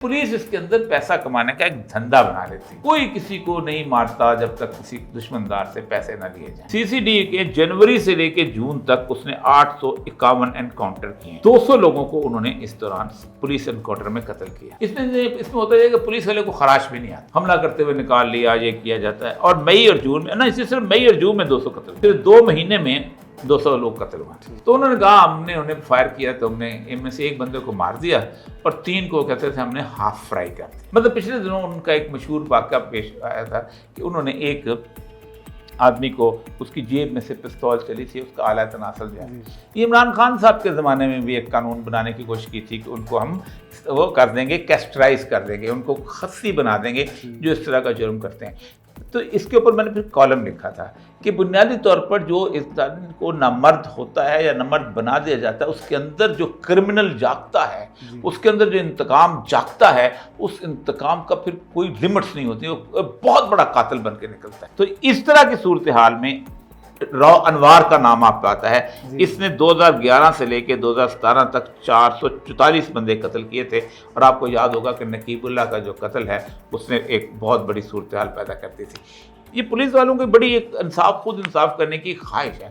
Police इसके अंदर पैसा कमाने का एक धंधा बना लेती है। कोई किसी को नहीं मारता जब तक किसी दुश्मनदार से पैसे न लिए जाएं। सीसीडी के जनवरी से लेकर जून तक उसने 851 एनकाउंटर किए, 200 लोगों को उन्होंने इस दौरान पुलिस एनकाउंटर में कत्ल किया। इसमें होता है कि पुलिस वाले को खराश भी नहीं आता, हमला करते हुए निकाल लिया, ये किया जाता है। और मई और जून में इसी सिर्फ मई और जून में 200 कत्ल, फिर 2 महीने में 200 लोग कत्ल हुए। तो उन्होंने कहा हमने उन्हें फायर किया तो हमने इनमें से एक बंदे को मार दिया और 3 को कहते थे हमने हाफ फ्राई कर दिया। मतलब पिछले दिनों उनका एक मशहूर वाक़या पेश आया था कि उन्होंने एक आदमी को, उसकी जेब में से पिस्तौल चली थी, उसका आला तनासल जो है, ये इमरान खान साहब के ज़माने में भी एक कानून बनाने की कोशिश की थी कि उनको हम वो कर देंगे, कैस्ट्राइज कर देंगे, उनको खस्सी बना देंगे जो इस तरह का जुर्म करते हैं। तो इसके ऊपर मैंने फिर कॉलम लिखा था कि बुनियादी तौर पर जो इस को नामर्द होता है या नामर्द बना दिया जाता है, उसके अंदर जो क्रिमिनल जागता है, उसके अंदर जो इंतकाम जागता है, उस इंतकाम का फिर कोई लिमिट्स नहीं होती, वो बहुत बड़ा कातिल बन के निकलता है। तो इस तरह की सूरत हाल में रॉ अनवार का नाम आपको आता है। इसने 2011 से लेकर 2017 तक 444 बंदे कत्ल किए थे। और आपको याद होगा कि नकीबुल्लाह का जो कत्ल है उसने एक बहुत बड़ी सूरत हाल पैदा कर दी थी। ये पुलिस वालों की बड़ी एक खुद इंसाफ करने की ख्वाहिश है।